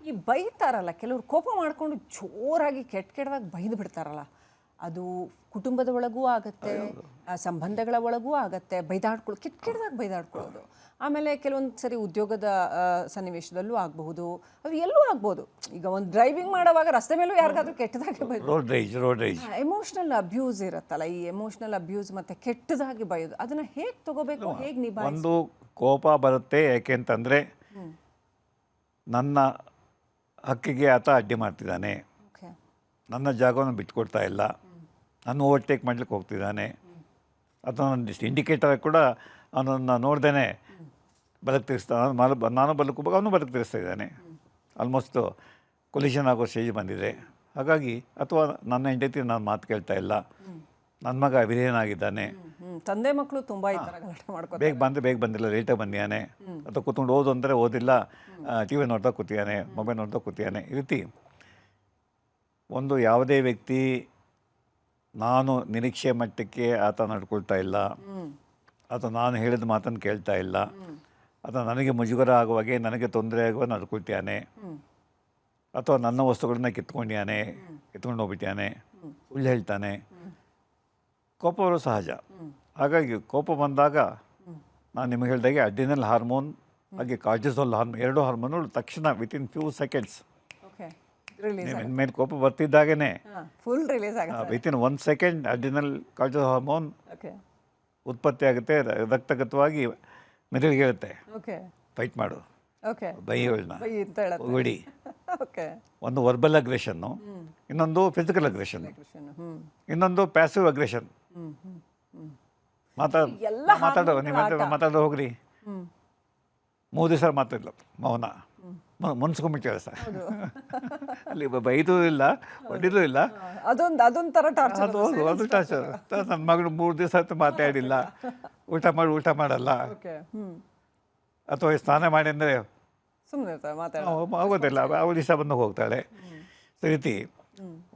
ಈ ಬೈತಾರಲ್ಲ ಕೆಲವರು ಕೋಪ ಮಾಡ್ಕೊಂಡು ಜೋರಾಗಿ ಕೆಟ್ಟದಾಗಿ ಬೈದು ಬಿಡ್ತಾರಲ್ಲ, ಅದು ಕುಟುಂಬದ ಒಳಗೂ ಆಗುತ್ತೆ, ಸಂಬಂಧಗಳ ಒಳಗೂ ಆಗುತ್ತೆ. ಬೈದಾಡ್ಕೊಳ್ಳೋದು, ಕೆಟ್ಟದಾಗಿ ಬೈದಾಡ್ಕೊಳ್ಳೋದು. ಆಮೇಲೆ ಕೆಲವೊಂದು ಸರಿ ಉದ್ಯೋಗದ ಸನ್ನಿವೇಶದಲ್ಲೂ ಆಗಬಹುದು, ಅದು ಎಲ್ಲೂ ಆಗ್ಬೋದು. ಈಗ ಒಂದು ಡ್ರೈವಿಂಗ್ ಮಾಡುವಾಗ ರಸ್ತೆ ಮೇಲೂ ಯಾರಿಗಾದ್ರೂ ಕೆಟ್ಟದಾಗಿ ಬೈದು, ರೋಡ್ ರೇಜ್ ಎಮೋಷ್ನಲ್ ಅಬ್ಯೂಸ್ ಇರುತ್ತಲ್ಲ, ಈ ಎಮೋಷ್ನಲ್ ಅಬ್ಯೂಸ್ ಮತ್ತೆ ಕೆಟ್ಟದಾಗಿ ಬೈಯೋದು, ಅದನ್ನ ಹೇಗೆ ತಗೋಬೇಕು, ಹೇಗೆ ನಿಭಾಯಿಸಿ? ಒಂದು ಕೋಪ ಬರುತ್ತೆ ಯಾಕೆಂತಂದರೆ ನನ್ನ ಹಕ್ಕಿಗೆ ಆತ ಅಡ್ಡಿ ಮಾಡ್ತಿದ್ದಾನೆ, ನನ್ನ ಜಾಗವನ್ನು ಬಿಟ್ಕೊಡ್ತಾ ಇಲ್ಲ, ನಾನು ಓವರ್ಟೇಕ್ ಮಾಡ್ಲಿಕ್ಕೆ ಹೋಗ್ತಿದ್ದಾನೆ, ಅಥವಾ ಒಂದಿಷ್ಟು ಇಂಡಿಕೇಟರ್ ಕೂಡ ಅವನನ್ನು ನೋಡ್ದೇ ಬಲಕ್ಕೆ ತಿರ್ಸ್ತಾನೆ, ನಾನು ಬಲಕ್ಕೆ ಹೋಗುವಾಗ ಅವನು ಬಲಕ್ಕೆ ತಿರ್ಸ್ತಾ ಇದ್ದಾನೆ. ಆಲ್ಮೋಸ್ಟ್ ಕೊಲಿಷನ್ ಆಗೋ ಸ್ಟೇಜ್ ಬಂದಿದೆ. ಹಾಗಾಗಿ ಅಥವಾ ನನ್ನ ಹೆಂಡತಿ ನಾನು ಮಾತು ಕೇಳ್ತಾ ಇಲ್ಲ, ನನ್ನ ಮಗ ವಿಧೇಯನಾಗಿದ್ದಾನೆ, ತಂದೆ ಮಕ್ಕಳು ತುಂಬ ಈ ಥರ ಗಲಾಟೆ ಮಾಡ್ಕೊ, ಬೇಗ ಬಂದಿಲ್ಲ, ಲೇಟಾಗಿ ಬಂದಿದ್ದಾನೆ, ಅಥವಾ ಕೂತ್ಕೊಂಡು ಓದು ಅಂದರೆ ಓದಿಲ್ಲ, ಟಿ ವಿ ನೋಡ್ತಾ ಕೂತಿದ್ದಾನೆ, ಮೊಬೈಲ್ ನೋಡ್ತಾ ಕೂತಿದ್ದಾನೆ. ಈ ರೀತಿ ಒಂದು ಯಾವುದೇ ವ್ಯಕ್ತಿ ನಾನು ನಿರೀಕ್ಷೆ ಮಟ್ಟಕ್ಕೆ ಆತ ನಡ್ಕೊಳ್ತಾ ಇಲ್ಲ, ಅಥವಾ ನಾನು ಹೇಳಿದ ಮಾತನ್ನು ಕೇಳ್ತಾ ಇಲ್ಲ, ಅಥವಾ ನನಗೆ ಮುಜುಗರ ಆಗುವಾಗೆ ನನಗೆ ತೊಂದರೆ ಆಗುವ ನಡ್ಕೊಳ್ತಾನೆ, ಅಥವಾ ನನ್ನ ವಸ್ತುಗಳನ್ನ ಕಿತ್ಕೊಂಡು ಹೋಗ್ಬಿಟ್ಟಾನೆ, ಸುಳ್ಳು ಹೇಳ್ತಾನೆ, ಕೋಪ ಬರೋ ಸಹಜ. ಹಾಗಾಗಿ ಕೋಪ ಬಂದಾಗ ನಾನು ನಿಮಗೆ ಹೇಳಿದಾಗೆ ಅಡ್ರಿನಲ್ ಹಾರ್ಮೋನ್ ಹಾಗೆ ಕಾರ್ಟಿಸೋಲ್ ಹಾರ್ಮೋನ್, ಎರಡು ಹಾರ್ಮೋನ್ಗಳು ತಕ್ಷಣ ವಿತಿನ್ ಫ್ಯೂ ಸೆಕೆಂಡ್ಸ್ ಮೇಲೆ ಕೋಪ ಬರ್ತಿದ್ದಾಗೇ ಫುಲ್ ರಿಲೀಸ್ ಆಗುತ್ತೆ. Within 1 second adrenal cortisol hormone ಉತ್ಪತ್ತಿ ಆಗುತ್ತೆ, ರಕ್ತಗತವಾಗಿ ಮೆದುಳಿಗೆ ಹೇಳುತ್ತೆ ಫೈಟ್ ಮಾಡು, ಬೈಗಳನ್ನ ಹೊಡಿ. ಒಂದು ವರ್ಬಲ್ ಅಗ್ರೆಷನ್ನು, ಇನ್ನೊಂದು ಫಿಸಿಕಲ್ ಅಗ್ರೆಷನ್, ಇನ್ನೊಂದು ಪ್ಯಾಸಿವ್ ಅಗ್ರೆಷನ್. ಮಾತಾಡೋ ಹೋಗ್ರಿ, 3 ದಿವಸ ಮಾತಾಡಲ್ಲ, ಮೌನ, ಮುನ್ಸ್ಕೊಂಬಿಟ್ಟು ಕೆಲಸ. ಅಲ್ಲಿ ಬೈದೂ ಇಲ್ಲ, ಹೊಡಿದೂ ಇಲ್ಲ, ಅದೊಂದು ಥರ ಟಾರ್ಚರ್. ಅದು ಟಾರ್ಚರ್. ನನ್ನ ಮಗಳು 3 ದಿವಸ ಆಯ್ತು ಮಾತಾಡಿಲ್ಲ, ಊಟ ಮಾಡಲ್ಲ, ಅಥವಾ ಸ್ನಾನ ಮಾಡಿ ಅಂದರೆ ಸುಮ್ಮನೆ ಆಗೋದಿಲ್ಲ, ಅವಳು ದಿವಸ ಬಂದು ಹೋಗ್ತಾಳೆ. ಈ ರೀತಿ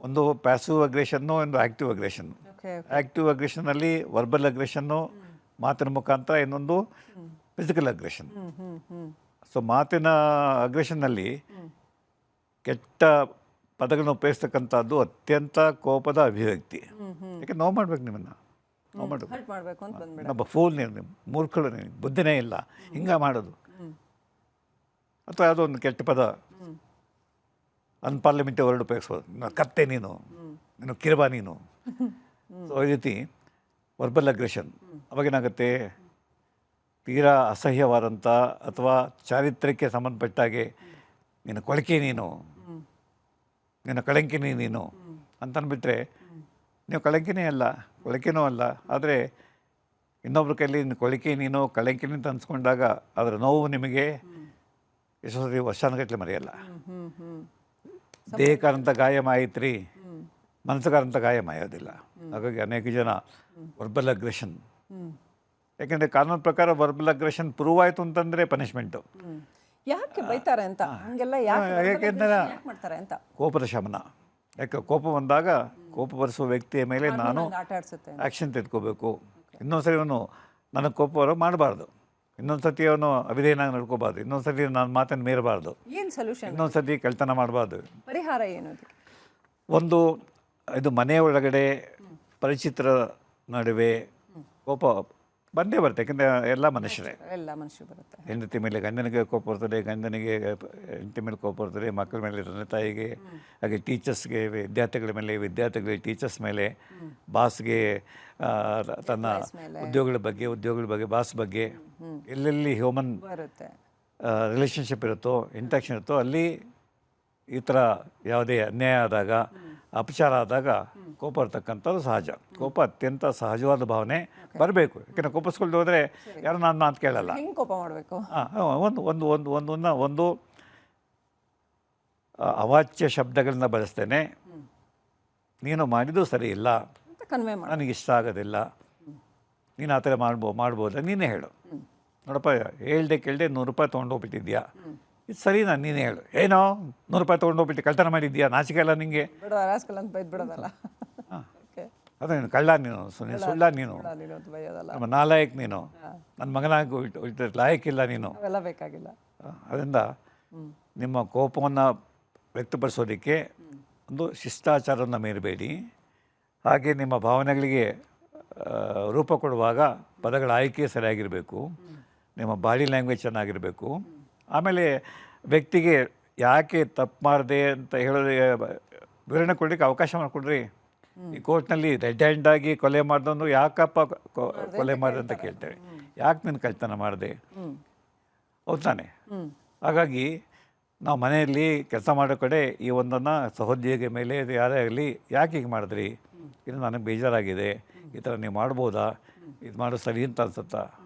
ಒಂದು ಪ್ಯಾಸಿವ್ ಅಗ್ರೆಷನ್ನು, ಒಂದು ಆ್ಯಕ್ಟಿವ್ ಅಗ್ರೆಷನ್. ಆ್ಯಕ್ಟಿವ್ ಅಗ್ರೆಷನಲ್ಲಿ ವರ್ಬಲ್ ಅಗ್ರೆಷನ್ನು ಮಾತಿನ ಮುಖಾಂತರ, ಇನ್ನೊಂದು ಫಿಸಿಕಲ್ ಅಗ್ರೆಷನ್. ಸೊ ಮಾತಿನ ಅಗ್ರೆಷನ್ನಲ್ಲಿ ಕೆಟ್ಟ ಪದಗಳನ್ನು ಉಪಯೋಗಿಸ್ತಕ್ಕಂಥದ್ದು ಅತ್ಯಂತ ಕೋಪದ ಅಭಿವ್ಯಕ್ತಿ. ಯಾಕೆ ನೋವು ಮಾಡ್ಬೇಕು, ನಿಮ್ಮನ್ನು ನೋವು ಮಾಡಬೇಕು, ಒಬ್ಬ ಫೂಲ್ ನೀನು, ಮೂರ್ಖಳು ನೀನು, ಬುದ್ಧಿನೇ ಇಲ್ಲ, ಹಿಂಗೆ ಮಾಡೋದು. ಅಥವಾ ಯಾವುದೋ ಒಂದು ಕೆಟ್ಟ ಪದ, ಅನ್ಪಾರ್ಲಿಮೆಂಟರಿ ವರ್ಡ್ ಉಪಯೋಗಿಸ್ಬೋದು, ಕತ್ತೆ ನೀನು ಕಿರುಬ ನೀನು. ಸೊ ಈ ರೀತಿ ವರ್ಬಲ್ ಅಗ್ರೆಷನ್ ಅವಾಗೇನಾಗುತ್ತೆ, ತೀರಾ ಅಸಹ್ಯವಾದಂಥ ಅಥವಾ ಚಾರಿತ್ರ್ಯಕ್ಕೆ ಸಂಬಂಧಪಟ್ಟಾಗೆ ನಿನ್ನ ಕೊಳಕೆ ನೀನು, ನಿನ್ನ ಕಳಂಕಿನಿ ನೀನು ಅಂತಂದ್ಬಿಟ್ರೆ, ನೀವು ಕಳಂಕಿನೇ ಅಲ್ಲ, ಕೊಳಕೆನೂ ಅಲ್ಲ. ಆದರೆ ಇನ್ನೊಬ್ರ ಕೈಲಿ ಕೊಳಕೆ ನೀನು, ಕಳಂಕಿನಿ ಅಂತ ಅನ್ಸ್ಕೊಂಡಾಗ ಅದರ ನೋವು ನಿಮಗೆ ಎಷ್ಟೋ ಸರಿ ವರ್ಷಾನುಗಟ್ಟಲೆ ಮರೆಯಲ್ಲ. ದೇಹಕಾರಂಥ ಗಾಯ ಮಾಯಿತ್ರಿ, ಮನಸ್ಸುಗಾರಂಥ ಗಾಯ ಮಾಯೋದಿಲ್ಲ. ಹಾಗಾಗಿ ಅನೇಕ ಜನ ವರ್ಬಲ್ ಅಗ್ರೆಷನ್, ಯಾಕೆಂದರೆ ಕಾನೂನು ಪ್ರಕಾರ ವರ್ಬಲ್ ಅಗ್ರೆಷನ್ ಪ್ರೂವ್ ಆಯಿತು ಅಂತಂದರೆ ಪನಿಷ್ಮೆಂಟು. ಯಾಕೆ ಬೈತಾರೆ ಅಂತ, ಯಾಕೆಂದರೆ ಕೋಪದ ಶಮನ. ಯಾಕೆ ಕೋಪ ಬಂದಾಗ ಕೋಪ ಬರೆಸುವ ವ್ಯಕ್ತಿಯ ಮೇಲೆ ನಾನು ಆ್ಯಕ್ಷನ್ ತೆಗೆದುಕೋಬೇಕು. ಇನ್ನೊಂದು ಸರಿ ಅವನು ನನಗೆ ಕೋಪ ಬರೋ ಮಾಡಬಾರ್ದು, ಇನ್ನೊಂದು ಸತಿ ಅವನು ಅವಿಧೇಯನಾಗಿ ನಡ್ಕೋಬಾರ್ದು, ಇನ್ನೊಂದು ಸತಿ ನಾನು ಮಾತನ್ನು ಮೀರಬಾರ್ದು, ಇನ್ನೊಂದು ಸತಿ ಕೆಳ್ತನ ಮಾಡಬಾರ್ದು. ಪರಿಹಾರ ಏನು? ಒಂದು ಇದು ಮನೆಯ ಒಳಗಡೆ ಪರಿಚಿತರ ನಡುವೆ ಕೋಪ ಬಂದೇ ಬರುತ್ತೆ, ಯಾಕೆಂದರೆ ಎಲ್ಲ ಮನುಷ್ಯರೇ. ಹೆಂಡತಿ ಮೇಲೆ ಗಂಡನಿಗೆ ಕೋಪ ಬರ್ತದೆ, ಗಂಡನಿಗೆ ಹೆಂಡತಿ ಮೇಲೆ ಕೋಪ ಬರ್ತದೆ, ಮಕ್ಕಳ ಮೇಲೆ ತಂದೆ ತಾಯಿಗೆ, ಹಾಗೆ ಟೀಚರ್ಸ್ಗೆ ವಿದ್ಯಾರ್ಥಿಗಳ ಮೇಲೆ, ವಿದ್ಯಾರ್ಥಿಗಳಿಗೆ ಟೀಚರ್ಸ್ ಮೇಲೆ, ಬಾಸ್ಗೆ ತನ್ನ ಉದ್ಯೋಗಗಳ ಬಗ್ಗೆ ಬಾಸ್ ಬಗ್ಗೆ, ಎಲ್ಲೆಲ್ಲಿ ಹ್ಯೂಮನ್ ರಿಲೇಷನ್ಶಿಪ್ ಇರುತ್ತೋ, ಇಂಟ್ರಾಕ್ಷನ್ ಇರುತ್ತೋ, ಅಲ್ಲಿ ಈ ಥರ ಯಾವುದೇ ಅನ್ಯಾಯ ಆದಾಗ, ಅಪಚಾರ ಆದಾಗ ಕೋಪ ಬರ್ತಕ್ಕಂಥದ್ದು ಸಹಜ. ಕೋಪ ಅತ್ಯಂತ ಸಹಜವಾದ ಭಾವನೆ ಬರಬೇಕು. ಯಾಕೆಂದರೆ ಕೋಪಿಸ್ಕೊಂಡು ಹೋದರೆ ಯಾರು ನಾನು ಮಾತು ಕೇಳಲ್ಲ. ಕೋಪ ಮಾಡಬೇಕು. ಒಂದು ಅವಾಚ್ಯ ಶಬ್ದಗಳನ್ನ ಬಳಸ್ತೇನೆ, ನೀನು ಮಾಡಿದ್ದು ಸರಿ ಇಲ್ಲ, ನನಗಿಷ್ಟ ಆಗೋದಿಲ್ಲ, ನೀನು ಆ ಥರ ಮಾಡ್ಬೋದ, ನೀನೇ ಹೇಳು. ನೋಡಪ್ಪ, ಹೇಳ್ದೆ ಕೇಳ್ದೆ 100 ರೂಪಾಯಿ ತೊಗೊಂಡೋಗ್ಬಿಟ್ಟಿದ್ಯಾ, ಇದು ಸರಿ, ನಾನು ನೀನೇ ಹೇಳು. ಏನೋ 100 ರೂಪಾಯಿ ತೊಗೊಂಡೋಗ್ಬಿಟ್ಟು ಕಳ್ತನ ಮಾಡಿದ್ಯಾ, ನಾಚಿಕೆ ಇಲ್ಲ ನಿನಗೆ? ಅದೇ ನೀನು ಕಳ್ಳ, ನೀನು ಸುಳ್ಳ, ನೀನು ನಮ್ಮ ನಾಲಾಯಕ್, ನೀನು ನನ್ನ ಮಗನಾಗಿ ಲಾಯಕ್ಕಿಲ್ಲ ನೀನು. ಬೇಕಾಗಿಲ್ಲ. ಅದರಿಂದ ನಿಮ್ಮ ಕೋಪವನ್ನು ವ್ಯಕ್ತಪಡಿಸೋದಕ್ಕೆ ಒಂದು ಶಿಷ್ಟಾಚಾರವನ್ನು ಮೀರಬೇಡಿ. ಹಾಗೆ ನಿಮ್ಮ ಭಾವನೆಗಳಿಗೆ ರೂಪ ಕೊಡುವಾಗ ಪದಗಳ ಆಯ್ಕೆ ಸರಿಯಾಗಿರಬೇಕು. ನಿಮ್ಮ ಬಾಡಿ ಲ್ಯಾಂಗ್ವೇಜ್ ಚೆನ್ನಾಗಿರಬೇಕು. ಆಮೇಲೆ ವ್ಯಕ್ತಿಗೆ ಯಾಕೆ ತಪ್ಪು ಮಾಡಿದೆ ಅಂತ ಹೇಳೋದು ವಿವರಣೆ ಕೊಡಲಿಕ್ಕೆ ಅವಕಾಶ ಮಾಡಿಕೊಡ್ರಿ. ಈ ಕೋರ್ಟ್ನಲ್ಲಿ ರೆಡ್ ಹ್ಯಾಂಡಾಗಿ ಕೊಲೆ ಮಾಡಿದವನು ಯಾಕಪ್ಪ ಕೊಲೆ ಮಾಡಿದೆ ಅಂತ ಕೇಳ್ತೇವೆ. ಯಾಕೆ ನೀನು ಕಳ್ತನ ಮಾಡಿದೆ, ಹೌದು ತಾನೆ? ಹಾಗಾಗಿ ನಾವು ಮನೆಯಲ್ಲಿ ಕೆಲಸ ಮಾಡೋ ಕಡೆ ಈ ಒಂದನ್ನು ಸಹೋದ್ಯೋಗಿ ಮೇಲೆ ಯಾರೇ ಆಗಲಿ ಯಾಕೆ ಹೀಗೆ ಮಾಡಿದ್ರಿ, ಇದು ನನಗೆ ಬೇಜಾರಾಗಿದೆ, ಈ ಥರ ನೀವು ಮಾಡ್ಬೋದಾ, ಇದು ಮಾಡೋದು ಸರಿ ಅಂತ ಅನ್ಸುತ್ತಾ,